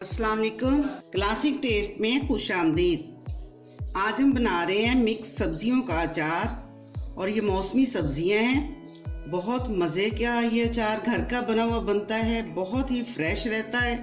अस्सलाम वालेकुम। Classic test में खुशामदीद। आज हम बना रहे हैं मिक्स सब्जियों का अचार और ये मौसमी सब्जियां हैं। बहुत मज़े का ये अचार घर का बना हुआ बनता है, बहुत ही फ्रेश रहता है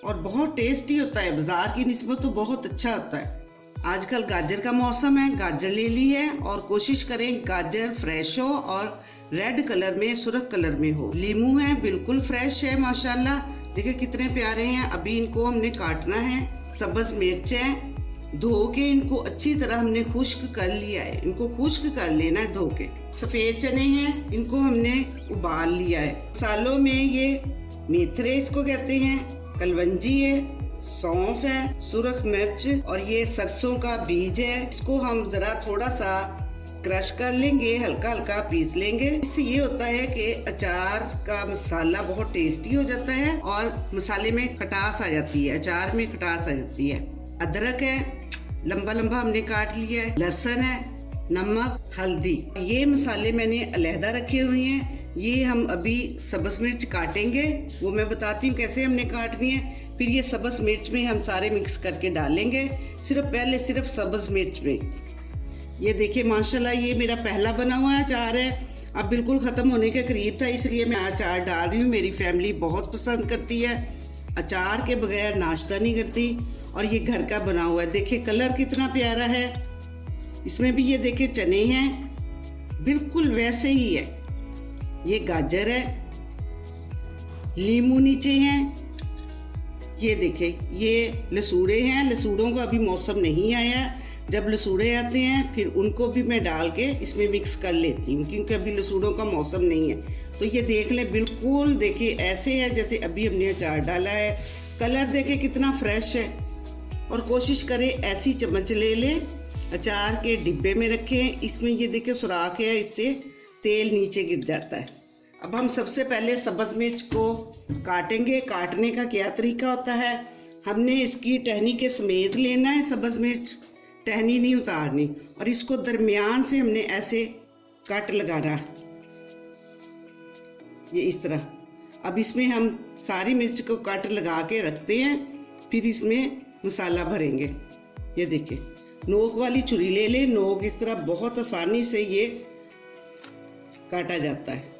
और बहुत टेस्टी होता है। बाजार की निस्बत तो बहुत अच्छा होता है। आजकल गाजर का मौसम है, गाजर ले ली है और कोशिश करें गाजर फ्रेश हो और रेड कलर में, सुर्ख कलर में हो। लीमू है, बिल्कुल फ्रेश है माशाल्लाह। देखिए कितने प्यारे हैं। अभी इनको हमने काटना है। सब्ज मिर्च है, धो के इनको अच्छी तरह हमने खुश्क कर लिया है। इनको खुश्क कर लेना है धो के। सफेद चने हैं, इनको हमने उबाल लिया है। मसालों में ये मेथरे इसको कहते हैं, कलवंजी है, सौंफ है, सुर्ख मिर्च और ये सरसों का बीज है। इसको हम जरा थोड़ा सा क्रश कर लेंगे, हल्का हल्का पीस लेंगे। इससे ये होता है कि अचार का मसाला बहुत टेस्टी हो जाता है और मसाले में खटास आ जाती है, अचार में खटास आ जाती है। अदरक है, लंबा लंबा हमने काट लिया है। लहसुन है, नमक, हल्दी, ये मसाले मैंने अलहदा रखे हुए हैं। ये हम अभी सब्ज मिर्च काटेंगे, वो मैं बताती हूँ कैसे हमने काटनी है। फिर ये सब्ज मिर्च में हम सारे मिक्स करके डालेंगे। सिर्फ सब्ज मिर्च में। ये देखिए माशाल्लाह, ये मेरा पहला बना हुआ अचार है। अब बिल्कुल खत्म होने के करीब था, इसलिए मैं अचार डाल रही हूँ। मेरी फैमिली बहुत पसंद करती है, अचार के बगैर नाश्ता नहीं करती। और ये घर का बना हुआ है। देखिए कलर कितना प्यारा है। इसमें भी ये देखिए चने हैं, बिल्कुल वैसे ही है। ये गाजर है, लीमू नीचे हैं। ये देखिए ये लसूड़े हैं। लसूड़ों का अभी मौसम नहीं आया। जब लसूड़े आते हैं फिर उनको भी मैं डाल के इसमें मिक्स कर लेती हूँ, क्योंकि अभी लसूड़ों का मौसम नहीं है। तो ये देख लें, बिल्कुल देखिए ऐसे है जैसे अभी हमने अचार डाला है। कलर देखे कितना फ्रेश है। और कोशिश करें ऐसी चम्मच ले लें, अचार के डिब्बे में रखें। इसमें ये देखिए सुराख है, इससे तेल नीचे गिर जाता है। अब हम सबसे पहले सब्ज मिर्च को काटेंगे। काटने का क्या तरीका होता है, हमने इसकी टहनी के समेत लेना है सब्ज मिर्च, टहनी नहीं उतारनी। और इसको दरमियान से हमने ऐसे कट लगाना, ये इस तरह। अब इसमें हम सारी मिर्च को कट लगा के रखते हैं, फिर इसमें मसाला भरेंगे। ये देखिए नोक वाली छुरी ले लें। नोक इस तरह बहुत आसानी से ये काटा जाता है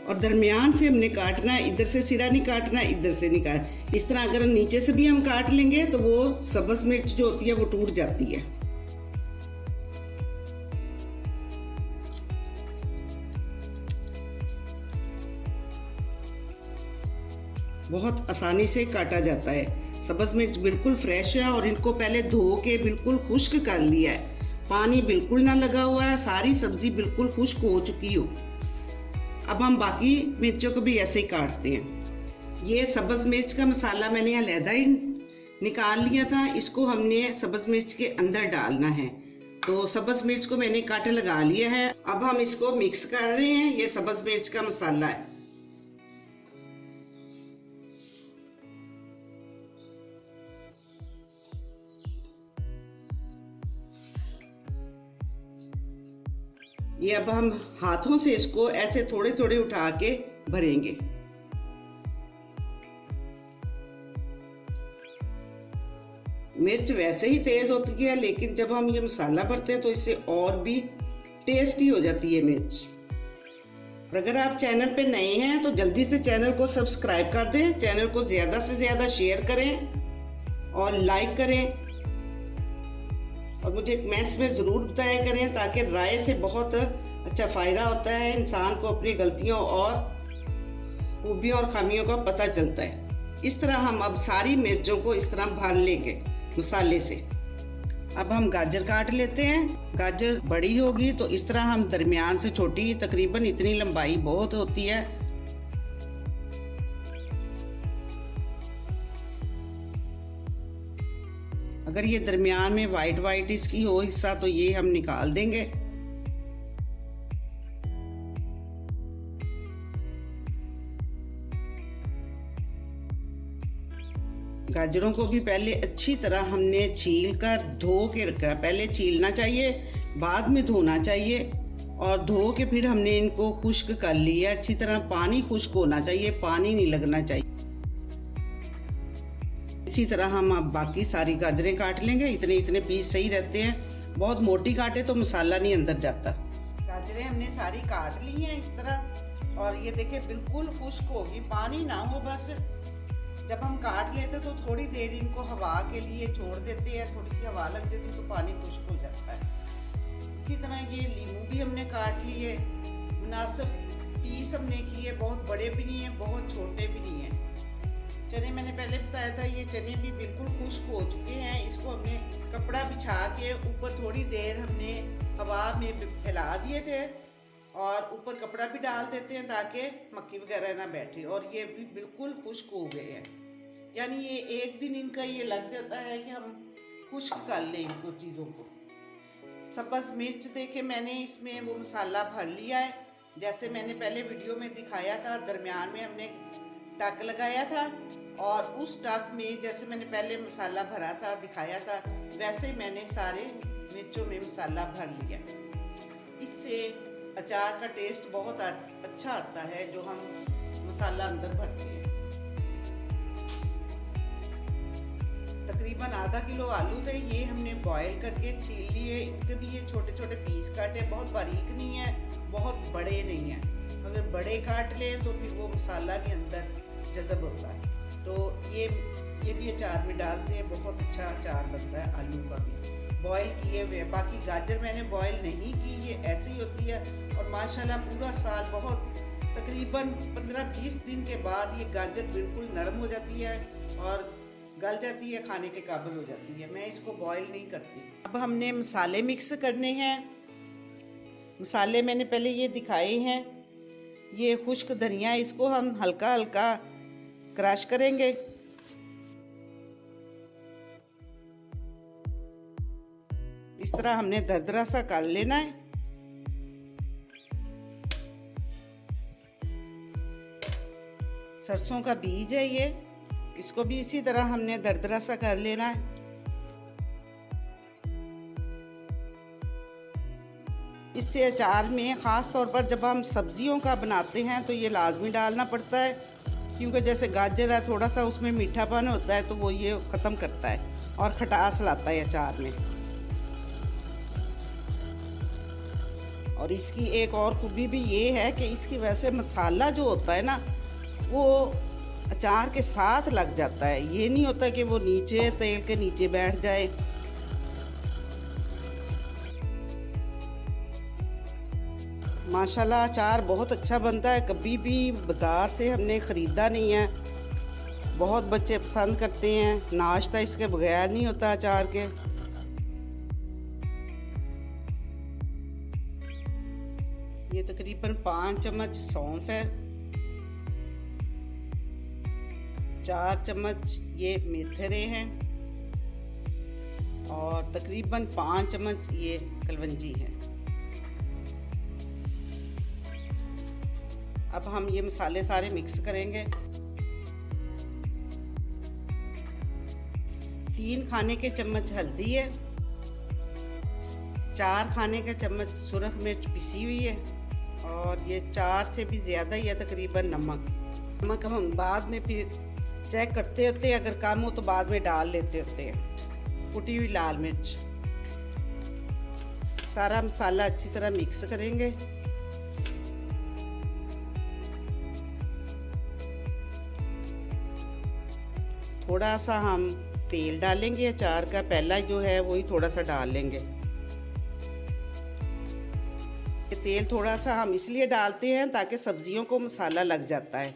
और दरमियान से हमने काटना है। इधर से सिरा नहीं काटना, इधर से नहीं काटना। इस तरह अगर नीचे से भी हम काट लेंगे तो वो सब्ज मिर्च जो होती है वो टूट जाती है। बहुत आसानी से काटा जाता है। सब्ज मिर्च बिल्कुल फ्रेश है और इनको पहले धो के बिल्कुल खुश्क कर लिया है। पानी बिल्कुल ना लगा हुआ है, सारी सब्जी बिल्कुल खुश्क हो चुकी हो। अब हम बाकी मिर्चों को भी ऐसे ही काटते हैं। ये सब्ज मिर्च का मसाला मैंने अलहदा ही निकाल लिया था। इसको हमने सब्ज मिर्च के अंदर डालना है। तो सब्ज मिर्च को मैंने काट लगा लिया है। अब हम इसको मिक्स कर रहे हैं। ये सब्ज मिर्च का मसाला है। ये अब हम हाथों से इसको ऐसे थोड़े थोड़े उठा के भरेंगे। मिर्च वैसे ही तेज होती है, लेकिन जब हम ये मसाला भरते हैं तो इससे और भी टेस्टी हो जाती है मिर्च। और अगर आप चैनल पे नए हैं तो जल्दी से चैनल को सब्सक्राइब कर दें, चैनल को ज्यादा से ज्यादा शेयर करें और लाइक करें। और मुझे कमेंट्स में ज़रूर बताया करें, ताकि राय से बहुत अच्छा फ़ायदा होता है। इंसान को अपनी गलतियों और खूबियों और खामियों का पता चलता है। इस तरह हम अब सारी मिर्चों को इस तरह भर लेंगे मसाले से। अब हम गाजर काट लेते हैं। गाजर बड़ी होगी तो इस तरह हम दरमियान से छोटी, तकरीबन इतनी लंबाई बहुत होती है। अगर ये दरमियान में वाइट वाइट इसकी हो हिस्सा तो ये हम निकाल देंगे। गाजरों को भी पहले अच्छी तरह हमने छील कर धो के रखा। पहले छीलना चाहिए, बाद में धोना चाहिए। और धो के फिर हमने इनको खुश्क कर लिया अच्छी तरह। पानी खुश्क होना चाहिए, पानी नहीं लगना चाहिए। इसी तरह हम अब बाकी सारी गाजरें काट लेंगे। इतने इतने पीस सही रहते हैं, बहुत मोटी काटे तो मसाला नहीं अंदर जाता। गाजरें हमने सारी काट ली हैं इस तरह, और ये देखिए बिल्कुल खुश्क होगी, पानी ना हो बस। जब हम काट लेते तो थोड़ी देर इनको हवा के लिए छोड़ देते हैं, थोड़ी सी हवा लग जाती तो पानी खुश्क हो जाता है। इसी तरह ये नींबू भी हमने काट लिए, मुनासिब पीस हमने किए, बहुत बड़े भी नहीं है बहुत छोटे भी नहीं है। चने मैंने पहले बताया था, ये चने भी बिल्कुल खुश्क हो चुके हैं। इसको हमने कपड़ा बिछा के ऊपर थोड़ी देर हमने हवा में फैला दिए थे, और ऊपर कपड़ा भी डाल देते हैं ताकि मक्खी वगैरह ना बैठे, और ये भी बिल्कुल खुश्क हो गए हैं। यानी ये एक दिन इनका ये लग जाता है कि हम खुश्क कर लें इनको चीज़ों को। सब्ज़ मिर्च देके मैंने इसमें वो मसाला भर लिया है, जैसे मैंने पहले वीडियो में दिखाया था। दरमियान में हमने टक लगाया था, और उस टक में जैसे मैंने पहले मसाला भरा था दिखाया था, वैसे मैंने सारे मिर्चों में मसाला भर लिया। इससे अचार का टेस्ट बहुत अच्छा आता है जो हम मसाला अंदर भरते हैं। तकरीबन आधा किलो आलू थे, ये हमने बॉईल करके छील लिए। इनके भी ये छोटे छोटे पीस काटे, बहुत बारीक नहीं है बहुत बड़े नहीं है। अगर बड़े काट लें तो फिर वो मसाला नहीं अंदर जज़ब होता है। तो ये भी अचार में डालते हैं, बहुत अच्छा अचार बनता है आलू का भी बॉईल किए हुए। बाकी गाजर मैंने बॉईल नहीं की, ये ऐसे ही होती है। और माशाल्लाह पूरा साल बहुत तकरीबन 15-20 दिन के बाद ये गाजर बिल्कुल नरम हो जाती है और गल जाती है, खाने के काबिल हो जाती है। मैं इसको बॉईल नहीं करती। अब हमने मसाले मिक्स करने हैं। मसाले मैंने पहले ये दिखाए हैं, ये खुश्क धनिया, इसको हम हल्का हल्का क्रश करेंगे। इस तरह हमने दरदरा सा कर लेना है। सरसों का बीज है ये, इसको भी इसी तरह हमने दरदरा सा कर लेना है। इससे अचार में ख़ास तौर पर जब हम सब्जियों का बनाते हैं तो ये लाजमी डालना पड़ता है, क्योंकि जैसे गाजर है थोड़ा सा उसमें मीठापन होता है तो वो ये ख़त्म करता है और खटास लाता है अचार में। और इसकी एक और खूबी भी ये है कि इसकी वजह से मसाला जो होता है ना वो अचार के साथ लग जाता है, ये नहीं होता कि वो नीचे तेल के नीचे बैठ जाए। माशाल्लाह अचार बहुत अच्छा बनता है, कभी भी बाज़ार से हमने ख़रीदा नहीं है। बहुत बच्चे पसंद करते हैं, नाश्ता इसके बगैर नहीं होता अचार के। ये तकरीबन 5 चम्मच सौंफ है, 4 चम्मच ये मेथरे हैं, और तकरीबन 5 चम्मच ये कलवंजी है। अब हम ये मसाले सारे मिक्स करेंगे। 3 खाने के चम्मच हल्दी है, 4 खाने के चम्मच सुरख मिर्च पिसी हुई है, और ये 4 से भी ज़्यादा ही है तकरीबन नमक हम बाद में फिर चेक करते होते हैं, अगर कम हो तो बाद में डाल लेते होते हैं। कुटी हुई लाल मिर्च, सारा मसाला अच्छी तरह मिक्स करेंगे। थोड़ा सा हम तेल डालेंगे, अचार का पहला जो है वही थोड़ा सा डाल लेंगे। ये तेल थोड़ा सा हम इसलिए डालते हैं ताकि सब्जियों को मसाला लग जाता है,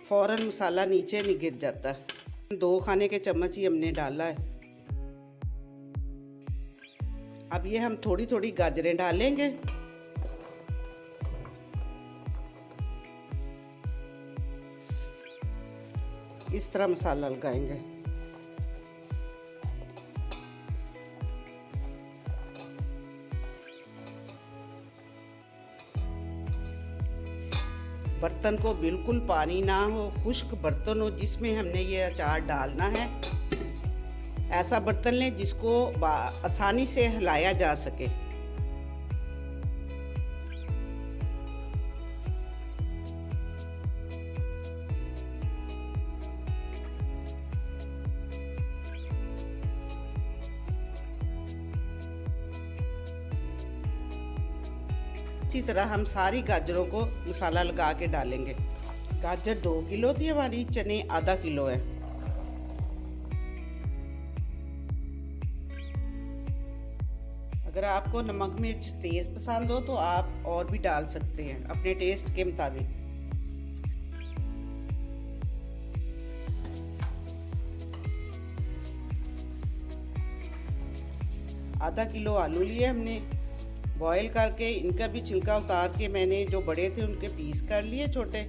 फ़ौरन मसाला नीचे नहीं गिर जाता। 2 खाने के चम्मच ही हमने डाला है। अब ये हम थोड़ी थोड़ी गाजरें डालेंगे। इस तरह मसाला लगाएंगे। बर्तन को बिल्कुल पानी ना हो, खुश्क बर्तन हो जिसमें हमने ये अचार डालना है। ऐसा बर्तन लें जिसको आसानी से हिलाया जा सके। अच्छी तरह हम सारी गाजरों को मसाला लगा के डालेंगे। गाजर 2 किलो थी हमारी, चने आधा किलो है। अगर आपको नमक मिर्च तेज़ पसंद हो तो आप और भी डाल सकते हैं अपने टेस्ट के मुताबिक। आधा किलो आलू लिए हमने, बॉईल करके इनका भी छिलका उतार के मैंने जो बड़े थे उनके पीस कर लिए छोटे,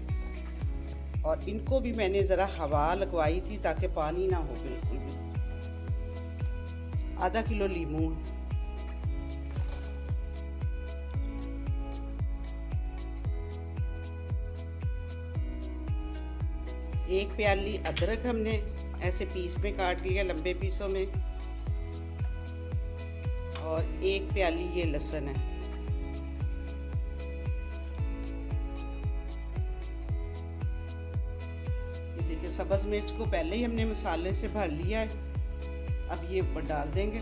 और इनको भी मैंने ज़रा हवा लगवाई थी ताकि पानी ना हो बिल्कुल भी। आधा किलो नींबू, एक प्याली अदरक हमने ऐसे पीस में काट लिया, लंबे पीसों में, और एक प्याली ये लहसुन है। ये देखिए सब्ज़ मिर्च को पहले ही हमने मसाले से भर लिया है, अब ये ऊपर डाल देंगे।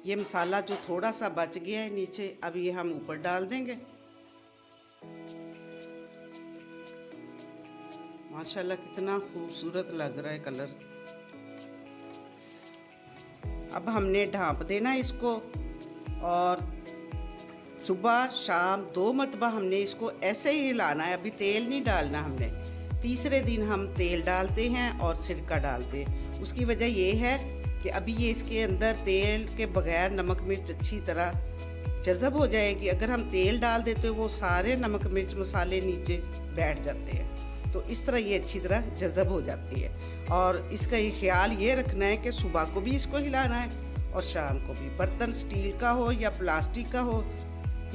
ये मसाला जो थोड़ा सा बच गया है नीचे, अब ये हम ऊपर डाल देंगे। माशाल्लाह कितना खूबसूरत लग रहा है कलर। अब हमने ढाँप देना इसको, और सुबह शाम 2 मरतबा हमने इसको ऐसे ही हिलाना है। अभी तेल नहीं डालना हमने, तीसरे दिन हम तेल डालते हैं और सिरका डालते हैं। उसकी वजह ये है कि अभी ये इसके अंदर तेल के बगैर नमक मिर्च अच्छी तरह जज़ब हो जाएगी। अगर हम तेल डाल देते वो सारे नमक मिर्च मसाले नीचे बैठ जाते हैं, तो इस तरह ये अच्छी तरह जज़ब हो जाती है। और इसका ये ख्याल ये रखना है कि सुबह को भी इसको हिलाना है और शाम को भी। बर्तन स्टील का हो या प्लास्टिक का हो,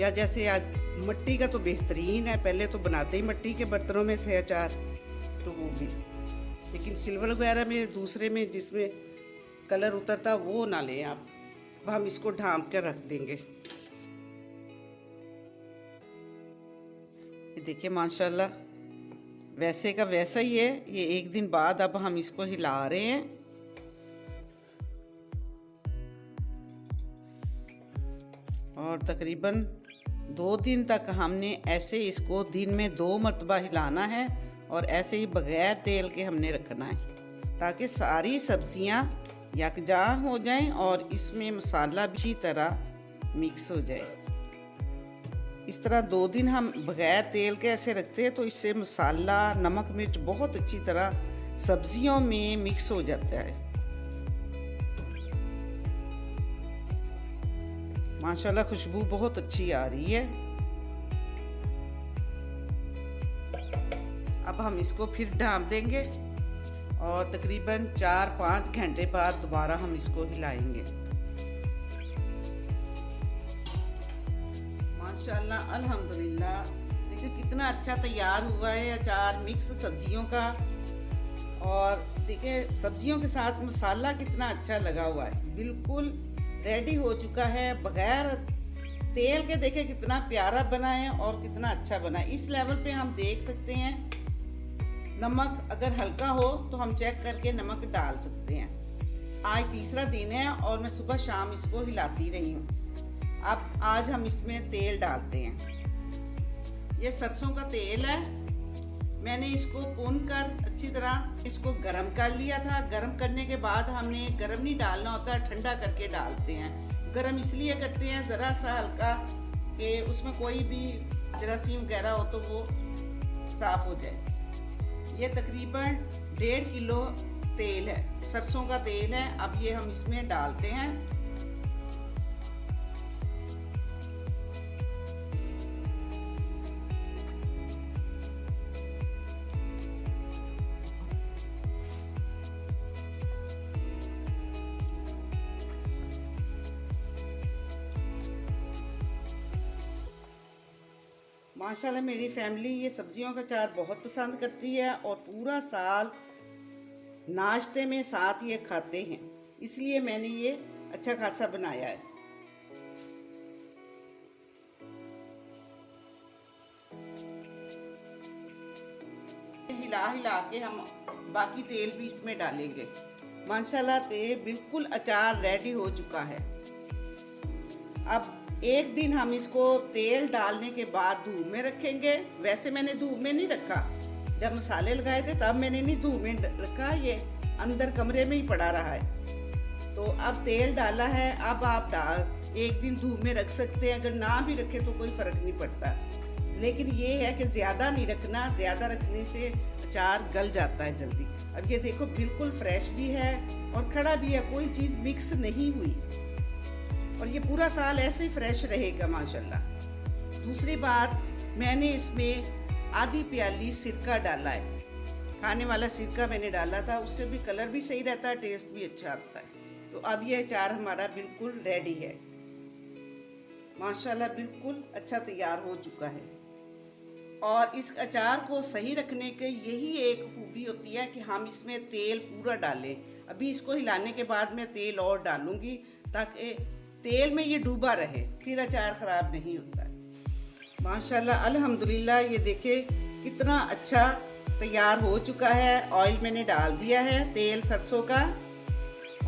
या जैसे आज मिट्टी का तो बेहतरीन है, पहले तो बनाते ही मिट्टी के बर्तनों में थे अचार, तो वो भी, लेकिन सिल्वर वगैरह में दूसरे में जिसमें कलर उतरता वो ना लें आप। अब हम इसको ढाँप कर रख देंगे। ये देखिए माशाल्लाह वैसे का वैसा ही है। ये एक दिन बाद अब हम इसको हिला रहे हैं, और तकरीबन 2 दिन तक हमने ऐसे इसको दिन में 2 मरतबा हिलाना है, और ऐसे ही बगैर तेल के हमने रखना है, ताकि सारी सब्जियां यकजां हो जाएं और इसमें मसाला अच्छी तरह मिक्स हो जाए। इस तरह 2 दिन हम बगैर तेल के ऐसे रखते हैं, तो इससे मसाला नमक मिर्च बहुत अच्छी तरह सब्जियों में मिक्स हो जाता है। माशाल्लाह खुशबू बहुत अच्छी आ रही है। अब हम इसको फिर ढाँप देंगे, और तकरीबन 4-5 घंटे बाद दोबारा हम इसको हिलाएंगे। माशाल्लाह अल्हम्दुलिल्लाह, देखिए कितना अच्छा तैयार हुआ है अचार मिक्स सब्जियों का। और देखिए सब्जियों के साथ मसाला कितना अच्छा लगा हुआ है, बिल्कुल रेडी हो चुका है बगैर तेल के। देखिए कितना प्यारा बना है और कितना अच्छा बना है। इस लेवल पे हम देख सकते हैं, नमक अगर हल्का हो तो हम चेक करके नमक डाल सकते हैं। आज तीसरा दिन है और मैं सुबह शाम इसको हिलाती रही हूँ। अब आज हम इसमें तेल डालते हैं। ये सरसों का तेल है, मैंने इसको भून कर अच्छी तरह इसको गरम कर लिया था। गरम करने के बाद हमने गरम नहीं डालना होता, ठंडा करके डालते हैं। गरम इसलिए करते हैं ज़रा सा हल्का कि उसमें कोई भी जरासीम वगैरह हो तो वो साफ़ हो जाए। ये तकरीबन 1.5 किलो तेल है, सरसों का तेल है। अब ये हम इसमें डालते हैं। माशाल्लाह मेरी फैमिली ये सब्जियों का अचार बहुत पसंद करती है, और पूरा साल नाश्ते में साथ ये खाते हैं, इसलिए मैंने ये अच्छा खासा बनाया है। हिला हिला के हम बाकी तेल भी इसमें डालेंगे। माशाल्लाह तेल बिल्कुल अचार रेडी हो चुका है। अब एक दिन हम इसको तेल डालने के बाद धूप में रखेंगे। वैसे मैंने धूप में नहीं रखा, जब मसाले लगाए थे तब मैंने नहीं धूप में रखा, ये अंदर कमरे में ही पड़ा रहा है। तो अब तेल डाला है, अब आप एक दिन धूप में रख सकते हैं, अगर ना भी रखे तो कोई फर्क नहीं पड़ता। लेकिन ये है कि ज़्यादा नहीं रखना, ज़्यादा रखने से अचार गल जाता है जल्दी। अब ये देखो बिल्कुल फ्रेश भी है और खड़ा भी है, कोई चीज़ मिक्स नहीं हुई और ये पूरा साल ऐसे ही फ्रेश रहेगा माशाल्लाह। दूसरी बात, मैंने इसमें आधी प्याली सिरका डाला है, खाने वाला सिरका मैंने डाला था, उससे भी कलर भी सही रहता है, टेस्ट भी अच्छा आता है। तो अब ये अचार हमारा बिल्कुल रेडी है माशाल्लाह, बिल्कुल अच्छा तैयार हो चुका है। और इस अचार को सही रखने के यही एक खूबी होती है कि हम इसमें तेल पूरा डालें। अभी इसको हिलाने के बाद मैं तेल और डालूंगी ताकि तेल में ये डूबा रहे, फिर अचार ख़राब नहीं होता है। माशाल्लाह अल्हम्दुलिल्लाह, ये देखे कितना अच्छा तैयार हो चुका है। ऑयल मैंने डाल दिया है, तेल सरसों का,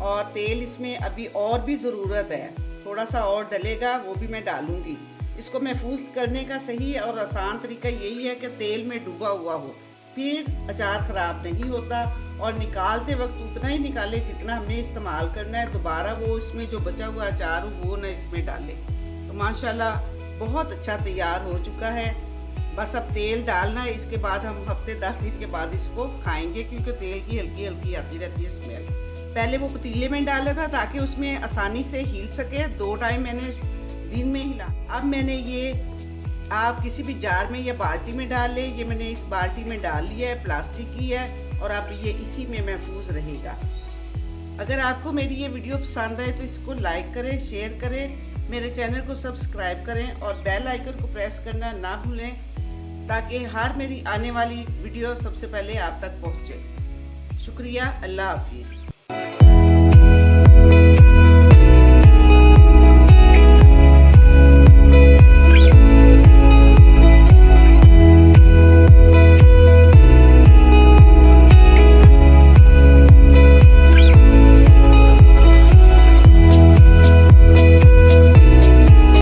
और तेल इसमें अभी और भी ज़रूरत है, थोड़ा सा और डलेगा, वो भी मैं डालूंगी। इसको महफूज करने का सही और आसान तरीका यही है कि तेल में डूबा हुआ हो, फिर अचार ख़राब नहीं होता। और निकालते वक्त उतना ही निकाले जितना हमने इस्तेमाल करना है, दोबारा वो इसमें जो बचा हुआ अचार हो वो ना इसमें डाले। तो माशाल्लाह बहुत अच्छा तैयार हो चुका है। बस अब तेल डालना है, इसके बाद हम हफ्ते 10 दिन के बाद इसको खाएंगे, क्योंकि तेल की हल्की हल्की आती रहती है स्मेल। पहले वो पतीले में डाला था ताकि उसमें आसानी से हिल सके, 2 टाइम मैंने दिन में हिला। अब मैंने ये, आप किसी भी जार में या बाल्टी में डाल लें, ये मैंने इस बाल्टी में डाल लिया है, प्लास्टिक की है, और अब ये इसी में महफूज रहेगा। अगर आपको मेरी ये वीडियो पसंद आए तो इसको लाइक करें, शेयर करें, मेरे चैनल को सब्सक्राइब करें और बेल आइकन को प्रेस करना ना भूलें, ताकि हर मेरी आने वाली वीडियो सबसे पहले आप तक पहुँचे। शुक्रिया, अल्लाह हाफिज़।